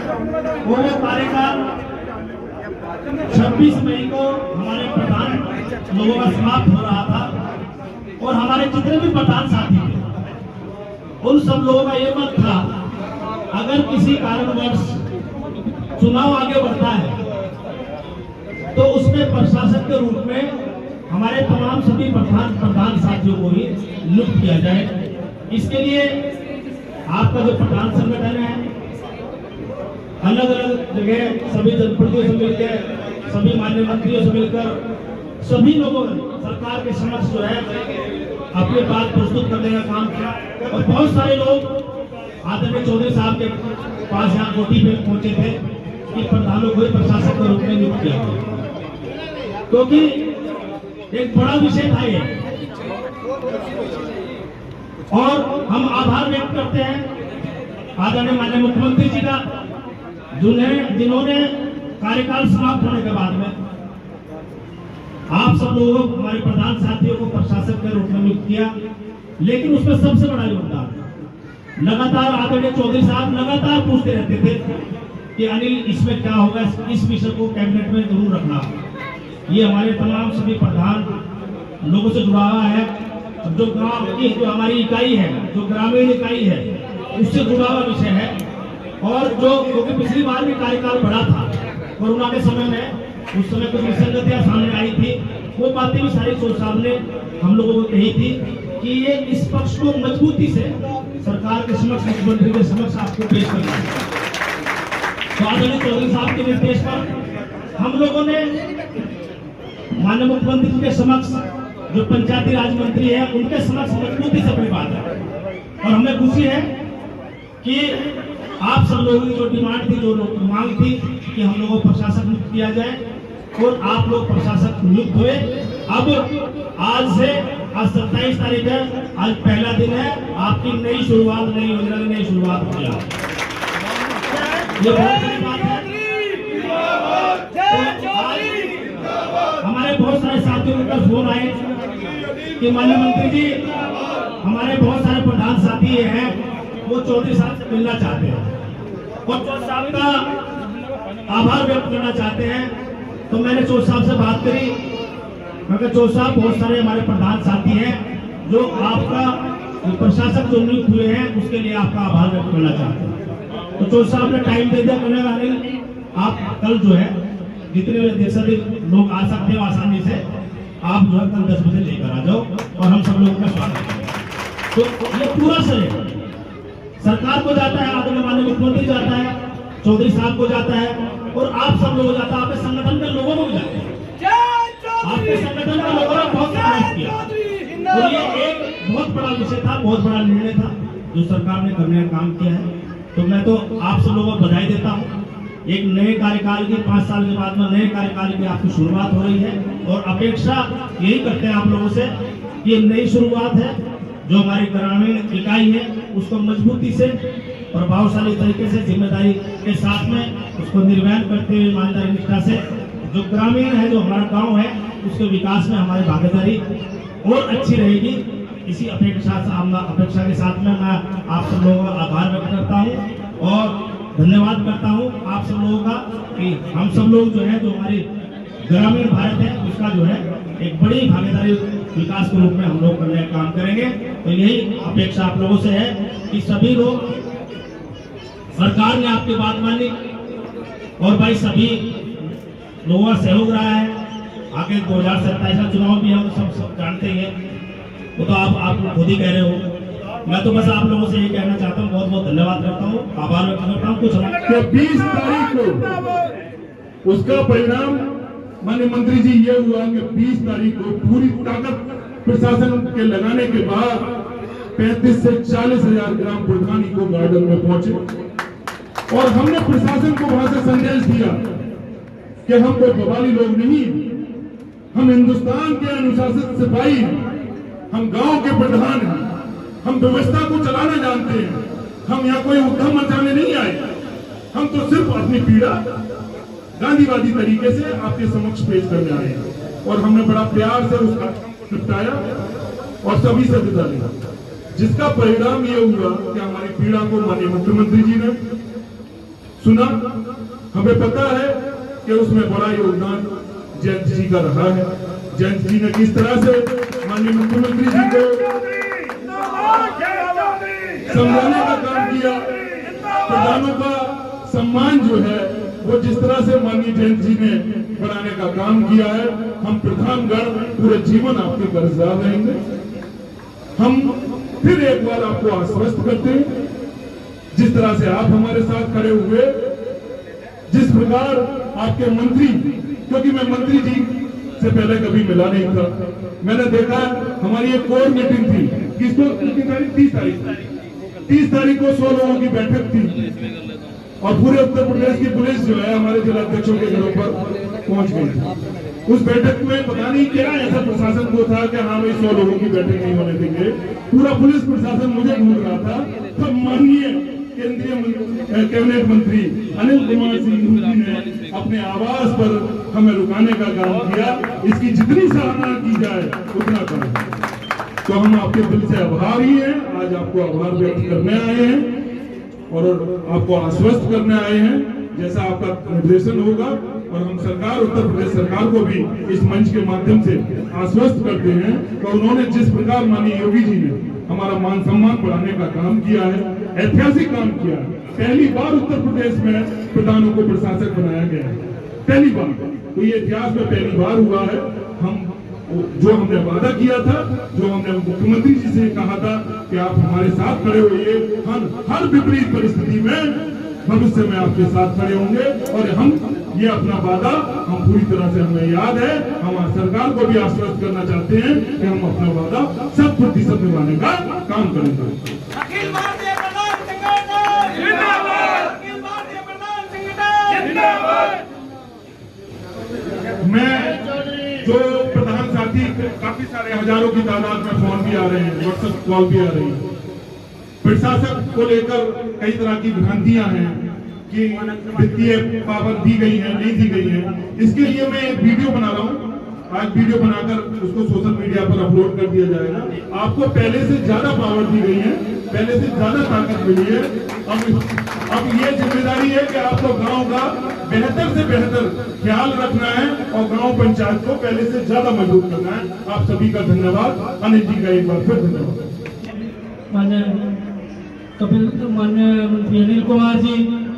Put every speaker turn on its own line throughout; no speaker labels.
वो कार्यकाल 26 मई को हमारे प्रधान लोगों का समाप्त हो रहा था और हमारे जितने भी प्रधान साथी थे उन सब लोगों का ये मत था, अगर किसी कारणवश चुनाव आगे बढ़ता है तो उसमें प्रशासक के रूप में हमारे तमाम सभी प्रधान साथियों को ही नियुक्त किया जाए। इसके लिए आपका जो प्रधान संगठन है अलग अलग जगह सभी जनप्रतिनिधियों से मिलकर, सभी माननीय मंत्रियों से मिलकर सभी लोगों ने सरकार के समक्ष जो है अपनी बात प्रस्तुत करने का काम किया और बहुत सारे लोग आदरणीय चौधरी साहब के पास यहाँ कोठी पे पहुंचे थे कि प्रधानों को प्रशासक के रूप में नियुक्त किया गया, क्योंकि एक बड़ा विषय था ये। और हम आभार व्यक्त करते हैं आदरणीय माननीय मुख्यमंत्री जी का, जिन्होंने कार्यकाल समाप्त होने के बाद में आप सब लोगों को, हमारे प्रधान साथियों को प्रशासक के रूप में नियुक्त किया। लेकिन उसमें सबसे बड़ा योगदान लगातार आदरणीय चौधरी साहब लगातार पूछते रहते थे कि अनिल इसमें क्या होगा, इस विषय को कैबिनेट में जरूर रखना। ये हमारे तमाम सभी प्रधान लोगों से जुड़ा हुआ है। जो गांव की जो हमारी इकाई है, जो ग्रामीण इकाई है, उससे जुड़ा हुआ विषय है। और जो क्योंकि पिछली बार भी कार्यकाल बढ़ा था कोरोना के समय में, उस समय कुछ विसंगतियां सामने आई थी, वो बातें भी सारी सोच साहब ने हम लोगों को कही थी कि ये इस पक्ष को मजबूती से सरकार के समक्ष, मुख्यमंत्री के समक्ष आपको पेश करना है। तो आदरणीय चौधरी साहब के निर्देश पर हम लोगों ने माननीय मुख्यमंत्री जी के समक्ष, जो पंचायती राज मंत्री है, उनके समक्ष मजबूती से अपनी बात है। और हमें खुशी है कि आप सब लोगों की जो डिमांड थी, जो मांग थी कि हम लोगों को प्रशासक नियुक्त किया जाए, और आप लोग प्रशासक नियुक्त हुए। अब आज से, आज 27 तारीख है, आज पहला दिन है, आपकी नई शुरुआत, नई योजना की नई शुरुआत हो गया। ये बहुत बड़ी बात है। हमारे बहुत सारे साथियों के पास फोन आए कि माननीय मंत्री जी, हमारे बहुत सारे प्रधान साथी हैं, वो चौधरी साहब से मिलना चाहते हैं और चौधरी साहब का आभार व्यक्त करना चाहते हैं। तो मैंने चौधरी साहब से बात करी, मैं कहा चौधरी साहब, बहुत सारे हमारे प्रधान साथी हैं जो आपका प्रशासक जो नियुक्त हुए हैं उसके लिए आपका आभार व्यक्त करना चाहते हैं। तो चौधरी साहब ने टाइम दे दिया, कहने वाले आप कल जो है जितने जैसे लोग आ सकते हो आसानी से, आप जो है कल 10 बजे लेकर आ जाओ और हम सब लोगों का स्वागत करेंगे। तो ये पूरा श्रेय सरकार को जाता है, आदरणीय माननीय मुख्यमंत्री जाता है, चौधरी साहब को जाता है और आप सब लोगों को जाता है, आपके संगठन के लोगों को भी जाता है। आपके संगठन के लोगों ने बहुत प्रयास किया और ये एक बहुत बड़ा विषय था, बहुत बड़ा निर्णय था जो सरकार ने करने का काम किया है। तो मैं तो आप सब लोगों को बधाई देता हूँ। एक नए कार्यकाल की 5 साल के बाद में नए कार्यकाल की आपकी शुरुआत हो रही है और अपेक्षा यही करते हैं आप लोगों से कि ये नई शुरुआत है। जो हमारी ग्रामीण इकाई है उसको मजबूती से, प्रभावशाली तरीके से, जिम्मेदारी के साथ में उसको निर्वहन करते हुए ईमानदारी निष्ठा से, जो ग्रामीण है, जो हमारा गांव है, उसके विकास में हमारी भागीदारी और अच्छी रहेगी। इसी अपेक्षा के साथ में मैं आप सब लोगों का आभार व्यक्त करता हूँ और धन्यवाद करता हूँ आप सब लोगों का कि हम सब लोग जो है, जो हमारी ग्रामीण भारत है, उसका जो है एक बड़ी भागीदारी विकास के रूप में हम लोग करने का काम करेंगे। तो यही अपेक्षा आप लोगों से है कि सभी लोग, सरकार ने आपकी बात मानी और भाई सभी लोगों का सहयोग रहा है। आगे 2027 का चुनाव भी हम सब जानते हैं, वो तो आप खुद ही कह रहे हो। मैं तो बस आप लोगों से ये कहना चाहता हूँ, बहुत बहुत धन्यवाद करता हूँ, आभार व्यक्त करता हूँ। कुछ
20 तारीख को उसका परिणाम माननीय मंत्री जी ये हुआ कि 20 तारीख को पूरी ताकत प्रशासन के लगाने के बाद 35 से 40 हजार ग्राम प्रधान इको गार्डन में पहुंचे और हमने प्रशासन को वहां से संदेश दिया कि हम कोई बवाली लोग नहीं, हम हिंदुस्तान के अनुशासित सिपाही हैं, हम गांव के प्रधान हैं, हम व्यवस्था को चलाना जानते हैं, हम यहाँ कोई उद्यम मचाने नहीं आए, हम तो सिर्फ अपनी पीड़ा गांधीवादी तरीके से आपके समक्ष पेश करने आए हैं। और हमने बड़ा प्यार से उस कार्यक्रम को निपटाया और सभी से विदा लिया, जिसका परिणाम ये हुआ कि हमारी पीड़ा को माननीय मुख्यमंत्री जी ने सुना, हमें पता है कि उसमें बड़ा योगदान जयंत जी का रहा है। जयंत जी ने किस तरह से माननीय मुख्यमंत्री जी को समझाने का काम किया, प्रधानों का सम्मान जो है वो जिस तरह से माननीय जयंत जी ने बढ़ाने का काम किया है, हम प्रधानगण पूरे जीवन आपके कर्जदार रहेंगे। हम फिर एक बार आपको आश्वस्त करते हैं, जिस तरह से आप हमारे साथ खड़े हुए, जिस प्रकार आपके मंत्री, क्योंकि मैं मंत्री जी से पहले कभी मिला नहीं था, मैंने देखा हमारी एक कोर मीटिंग थी, किसको 30 तारीख को 100 लोगों की बैठक थी और पूरे उत्तर प्रदेश की पुलिस जो है हमारे जिला अध्यक्षों के घरों पर पहुंच गई थी। उस बैठक में पता नहीं क्या ऐसा प्रशासन को था कि हाँ भाई 100 लोगों की बैठक नहीं होने देंगे, पूरा पुलिस प्रशासन मुझे ढूंढ रहा था। तब माननीय केंद्रीय कैबिनेट मंत्री अनिल कुमार सिंह जी ने अपने आवास पर हमें रुकाने का काम किया। इसकी जितनी सराहना की जाए उतना कम। तो हम आपके दिल से आभारी हैं, आज आपको आभार व्यक्त करने आए हैं और आपको आश्वस्त करने आए हैं, जैसा आपका निर्देशन होगा। और हम सरकार, उत्तर प्रदेश सरकार को भी इस मंच के माध्यम से आश्वस्त करते हैं कि उन्होंने जिस प्रकार माननीय योगी जी ने हमारा मान सम्मान बढ़ाने का काम किया है, ऐतिहासिक काम किया है। पहली बार उत्तर प्रदेश में प्रधानों को प्रशासक बनाया गया है, पहली बार। तो ये इतिहास में पहली बार हुआ है। हम जो हमने वादा किया था, जो हमने मुख्यमंत्री जी से कहा था कि आप हमारे साथ खड़े होइए, हम हर विपरीत परिस्थिति में भविष्य में आपके साथ खड़े होंगे। और हम ये अपना वादा हम पूरी तरह से हमें याद है, हम सरकार को भी आश्वस्त करना चाहते हैं कि हम अपना वादा 100% निभाने का काम करेंगे।
अखिल भारतीय प्रधान संगठन जिंदाबाद, अखिल भारतीय प्रधान संगठन जिंदाबाद।
मैं जो प्रधान साथी, काफी सारे हजारों की तादाद में फोन भी आ रहे हैं, व्हाट्सएप कॉल भी आ रही है। प्रशासन को लेकर कई तरह की भ्रांतियां हैं कि वित्तीय पाबंदी दी गई है, नहीं दी गई है। इसके लिए मैं एक वीडियो बना रहा हूँ, आज वीडियो बनाकर उसको सोशल मीडिया पर अपलोड कर दिया जाएगा। आपको पहले से ज्यादा पावर दी गई है, पहले से ज्यादा ताकत मिली है। अब ये जिम्मेदारी है कि आपको गांव का बेहतर से बेहतर ख्याल रखना है और गांव पंचायत को पहले से ज्यादा मजबूत करना है। आप सभी का धन्यवाद। अनिल जी का एक बार फिर धन्यवाद।
माननीय मंत्री अनिल कुमार जी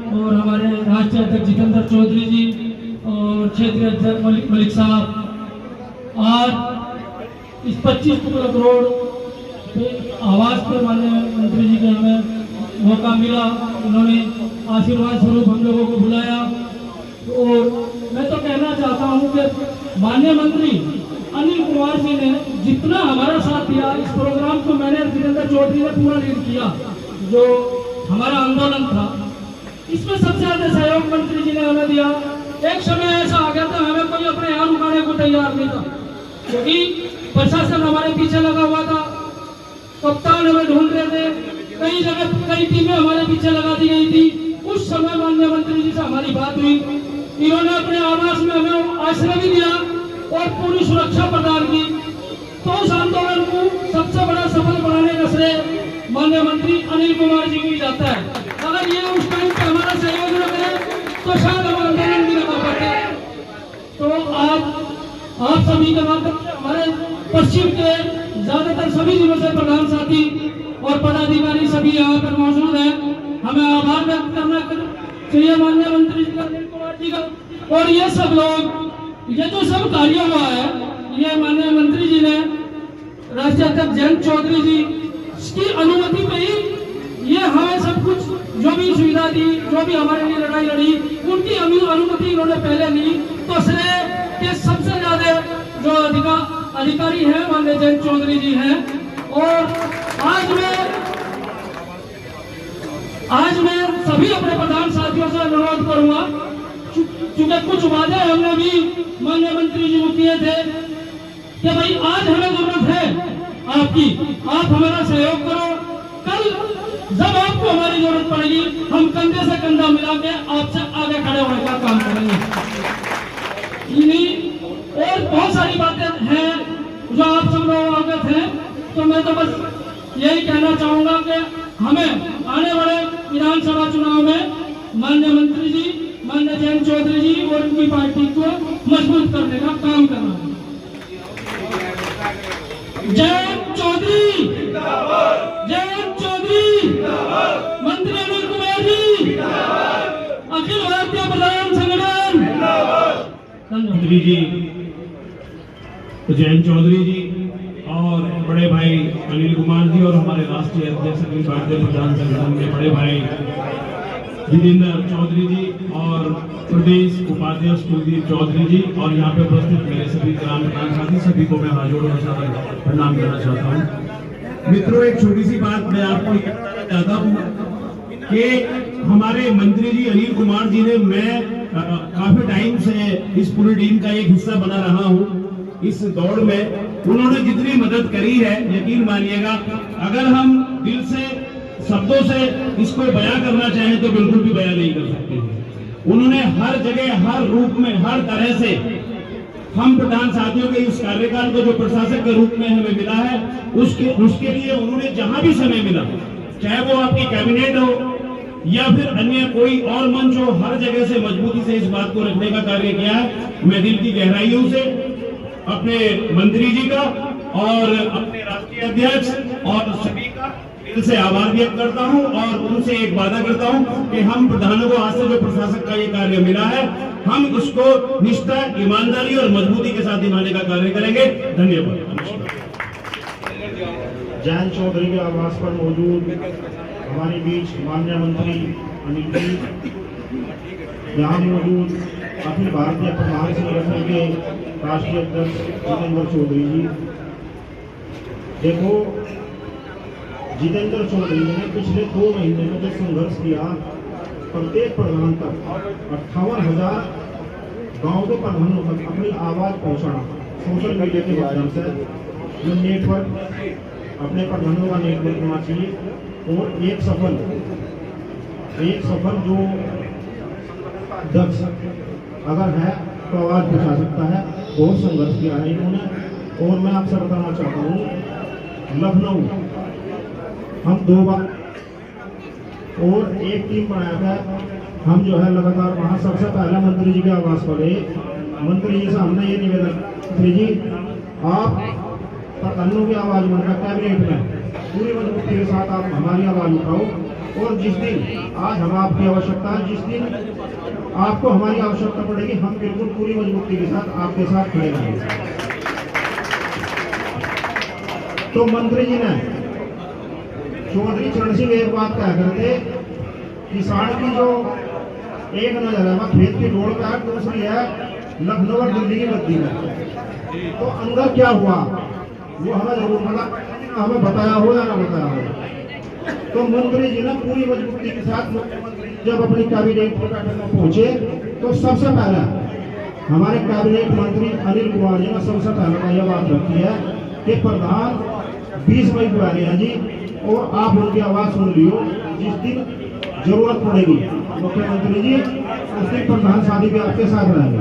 और हमारे राष्ट्रीय अध्यक्ष जितेंद्र चौधरी जी और क्षेत्रीय अध्यक्ष मलिक साहब, आज इस 25 करोड़ आवास पर माननीय मंत्री जी के हमें मौका मिला, उन्होंने आशीर्वाद स्वरूप हम लोगों को बुलाया। और मैं तो कहना चाहता हूँ कि माननीय मंत्री अनिल कुमार जी ने जितना हमारा साथ दिया, इस प्रोग्राम को मैंने जितेंद्र चौधरी ने पूरा लीड किया। जो हमारा आंदोलन था, इसमें सबसे ज्यादा सहयोग मंत्री जी ने हमें दिया। एक समय ऐसा आ गया था, हमें कोई अपने यहाँ रुकाने को तैयार नहीं था, क्योंकि प्रशासन हमारे पीछे लगा हुआ था, कप्तान हमें ढूंढ रहे थे, कई जगह कई टीमें हमारे पीछे लगा दी गई थी। उस समय माननीय मंत्री जी से हमारी बात हुई, इन्होंने अपने आवास में हमें आश्रय भी दिया और पूरी सुरक्षा प्रदान की। तो उस आंदोलन को सबसे बड़ा सफल बनाने का श्रेय माननीय मंत्री अनिल कुमार जी को ही जाता है। अगर ये उस टाइम पे हमारा सहयोग न करें तो शायद हम आंदोलन भी न कर पाते। तो आप सभी के माध्यम से हमारे पश्चिम के ज्यादातर सभी जिलों से प्रधान साथी और पदाधिकारी सभी यहाँ पर मौजूद हैं। हमें आभार व्यक्त करना चाहिए माननीय मंत्री जी का, अनिल कुमार जी का। और ये सब लोग, ये जो सब कार्य हुआ है, ये माननीय मंत्री जी ने, राष्ट्रीय अध्यक्ष जयंत चौधरी जी की अनुमति पे ही ये हमें सब कुछ जो भी सुविधा दी, जो भी हमारे लिए लड़ाई लड़ी, उनकी अनुमति इन्होंने पहले ली। तो श्रेय के सबसे ज्यादा जो अधिकारी हैं माननीय जयंत चौधरी जी हैं। और आज मैं सभी अपने प्रधान साथियों से अनुरोध करूंगा, क्योंकि कुछ वादे हमने भी माननीय मंत्री जी को किए थे कि भाई आज हमें जरूरत है आपकी, आप हमारा सहयोग करो। कल जब आपको हमारी जरूरत पड़ेगी, हम कंधे से कंधा मिला के आपसे आगे खड़े होने का काम करेंगे। और बहुत सारी बातें हैं जो आप सब लोग अवगत हैं। तो मैं तो बस यही कहना चाहूंगा कि हमें आने वाले विधानसभा चुनाव में माननीय मंत्री जी, माननीय जयंत चौधरी जी और उनकी पार्टी को मजबूत करने का काम कर रहा है। जयंत चौधरी, जयंत चौधरी, मंत्री अनिल कुमार जी, अखिल भारतीय प्रधान संगठन,
मंत्री जी जयंत चौधरी जी और बड़े भाई अनिल कुमार जी और हमारे राष्ट्रीय अध्यक्ष अखिल भारतीय प्रधान संगठन के बड़े भाई जितेंद्र चौधरी जी और प्रदेश उपाध्यक्ष कुलदीप चौधरी जी और यहाँ पे उपस्थित मेरे सभी ग्राम प्रधान साथी, सभी को मैं हाथ जोड़ों के साथ प्रणाम करना चाहता हूँ। मित्रों, एक छोटी सी बात मैं आपको ये बताना चाहता हूँ कि हमारे मंत्री जी अनिल कुमार जी ने, मैं काफी टाइम से इस पूरी टीम का एक हिस्सा बना रहा हूँ। इस दौड़ में उन्होंने जितनी मदद करी है, यकीन मानिएगा, अगर हम दिल से शब्दों से इसको बयां करना चाहें तो बिल्कुल भी बयां नहीं कर सकते। उन्होंने हर जगह, हर रूप में, हर तरह से हम प्रधान साथियों के इस कार्यकाल को जो प्रशासक के रूप में हमें मिला है, उसके लिए उन्होंने जहां भी समय मिला, चाहे वो आपकी कैबिनेट हो या फिर अन्य कोई और मंच हो, हर जगह से मजबूती से इस बात को रखने का कार्य किया है। मैं दिल की गहराइयों से अपने मंत्री जी का और अपने राष्ट्रीय अध्यक्ष और सभी का दिल से आभार व्यक्त करता हूं और उनसे एक वादा करता हूं कि हम प्रधानों को आज से जो प्रशासक का ये कार्य मिला है, हम इसको निष्ठा, ईमानदारी और मजबूती के साथ निभाने का कार्य करेंगे। धन्यवाद।
जयंत चौधरी के आवास पर मौजूद हमारे बीच माननीय मंत्री अनिल जी, यहाँ मौजूद अखिल भारतीय प्रधान संगठन के राष्ट्रीय अध्यक्ष जितेंद्र चौधरी जी। देखो, जितेंद्र चौधरी ने पिछले 2 महीने में जो संघर्ष किया, प्रत्येक प्रधान तक 58,000 गांव के प्रधानों तक अपनी आवाज पहुंचाना, सोशल मीडिया के माध्यम से जो नेटवर्क, अपने प्रधानों का नेटवर्क होना चाहिए। और एक सफल जो दक्ष अगर है तो आवाज पहुंचा सकता है। बहुत संघर्ष किया है इन्होंने। और मैं आपसे बताना चाहता हूँ, लखनऊ हम 2 बार और एक टीम बनाया था, हम जो है लगातार वहाँ सबसे पहले मंत्री जी के आवास पर गए। मंत्री जी से हमने ये निवेदन, मंत्री जी आप प्रधानों की आवाज बनकर कैबिनेट में पूरी मजबूती के साथ आप हमारी आवाज उठाओ और जिस दिन आज हम आपकी आवश्यकता है, जिस दिन आपको हमारी आवश्यकता पड़ेगी, हम बिल्कुल पूरी मजबूती के साथ आपके साथ खड़े रहेंगे। तो मंत्री जी ने, चौधरी चरण सिंह एक बात कह करते, किसान की जो एक नजर है वह खेत की रोड पे है, दूसरी है लखनऊ और दिल्ली की बत्ती में। तो अंदर क्या हुआ वो हमें जरूर पता, हमें बताया हो या ना बताया हो। तो मंत्री जी ने पूरी मजबूती के साथ जब अपनी कैबिनेट बैठक में पहुंचे तो सबसे पहले हमारे कैबिनेट मंत्री अनिल कुमार जी ने सबसे पहले यह बात रखी है कि प्रधान 20 मई को आ रहे हैं जी, और आप उनकी आवाज सुन लियो। जिस दिन जरूरत पड़ेगी मुख्यमंत्री जी, उस दिन प्रधान साथी भी आपके साथ रहेंगे।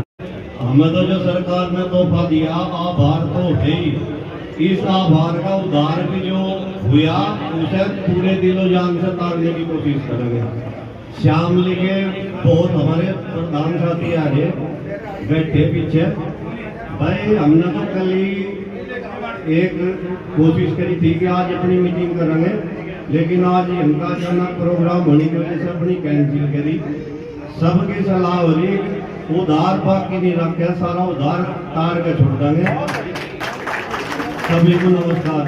हमें तो जो सरकार ने तोहफा दिया, आभार तो है ही। इस आभार का उद्धार भी जो हुआ, उसे पूरे दिलो जान से तारने की कोशिश करेंगे। श्यामली के बहुत हमारे प्रधान साथी आ रहे बैठे पीछे। भाई हमने तो कल ही एक कोशिश करी थी कि आज अपनी मीटिंग करेंगे, लेकिन आज इनका अचानक प्रोग्राम होने की वजह से अपनी कैंसिल करी। सबकी सलाह हो रही, उधार बाकी नहीं रखे, सारा उधार तार के छोड़ देंगे। सभी को नमस्कार।